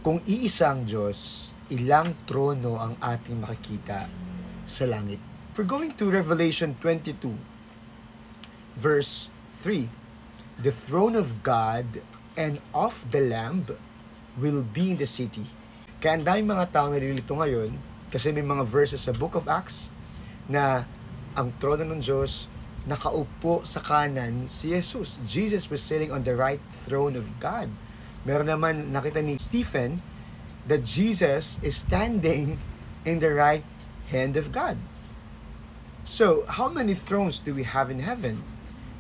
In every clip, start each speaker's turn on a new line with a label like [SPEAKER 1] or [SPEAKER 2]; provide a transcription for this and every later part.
[SPEAKER 1] Kung iisang Diyos, ilang trono ang ating makikita sa langit? If we're going to Revelation 22, verse 3, the throne of God and of the Lamb will be in the city. Kaya ang daming mga tao nalilito ngayon kasi may mga verses sa Book of Acts na ang trono ng Diyos nakaupo sa kanan si Jesus. Jesus was sitting on the right throne of God. Meron naman nakita ni Stephen that Jesus is standing in the right hand of God. So, how many thrones do we have in heaven?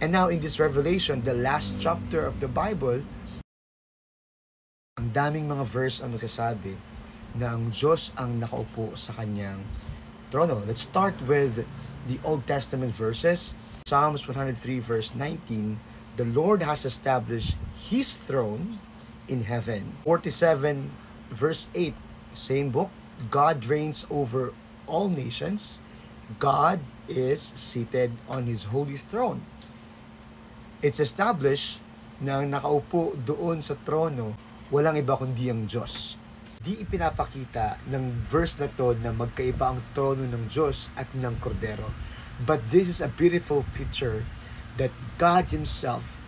[SPEAKER 1] And now in this Revelation, the last chapter of the Bible, ang daming mga verse ang nagsasabi na ang Diyos ang nakaupo sa kanyang trono. Let's start with the Old Testament verses. Psalms 103 verse 19, the Lord has established His throne in heaven. 47 verse 8, same book, God reigns over all nations. God is seated on His holy throne. It's established na ang nakaupo doon sa trono, walang iba kundi ang Diyos. Di ipinapakita ng verse na to na magkaiba ang trono ng Diyos at ng Kordero. But this is a beautiful picture that God Himself,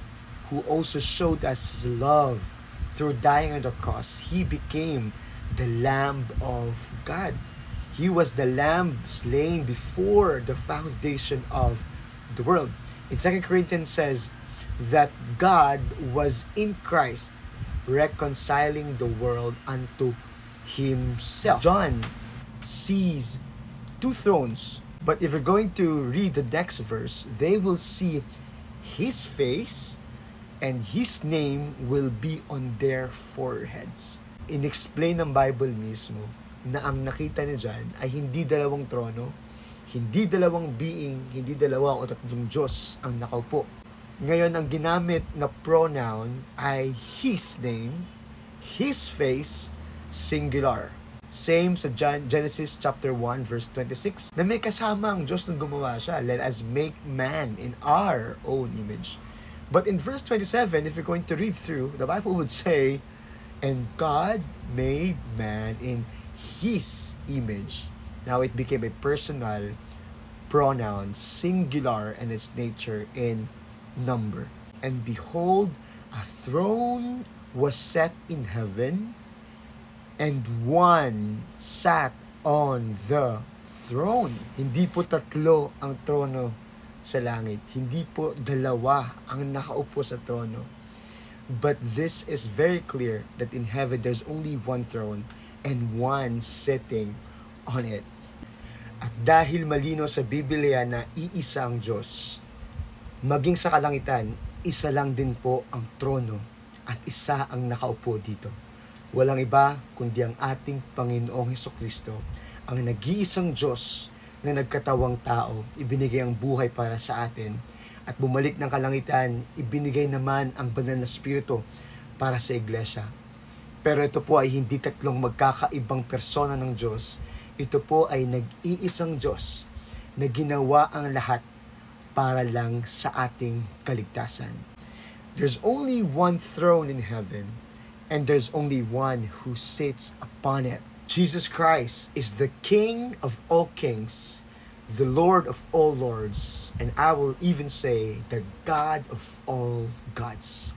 [SPEAKER 1] who also showed us His love through dying on the cross, He became the Lamb of God. He was the Lamb slain before the foundation of the world. In 2 Corinthians says that God was in Christ reconciling the world unto Himself. John sees two thrones, but if you're going to read the next verse, they will see His face and His name will be on their foreheads. In-explain ng Bible mismo na ang nakita niya dyan ay hindi dalawang trono, hindi dalawang being, hindi dalawa o tatlong Diyos ang nakaupo. Ngayon, ang ginamit na pronoun ay His name, His face, singular. Same sa Genesis chapter 1 verse 26 na may kasama ang Diyos nung gumawa siya. Let us make man in our own image. But in verse 27, if you're going to read through, the Bible would say, and God made man in His image. Now it became a personal pronoun, singular in its nature in number. And behold, a throne was set in heaven, and one sat on the throne. Hindi po tatlo ang trono sa langit. Hindi po dalawa ang nakaupo sa trono. But this is very clear that in heaven there's only one throne and one sitting on it. At dahil malino sa Biblia na iisa ang Diyos, maging sa kalangitan, isa lang din po ang trono at isa ang nakaupo dito. Walang iba kundi ang ating Panginoong Hesukristo, ang nag-iisang Diyos na nagkatawang tao, ibinigay ang buhay para sa atin, at bumalik ng kalangitan, ibinigay naman ang banal na Espiritu para sa iglesia. Pero ito po ay hindi tatlong magkakaibang persona ng Diyos. Ito po ay nag-iisang Diyos na ginawa ang lahat para lang sa ating kaligtasan. There's only one throne in heaven, and there's only one who sits upon it. Jesus Christ is the King of all kings, the Lord of all lords, and I will even say the God of all gods.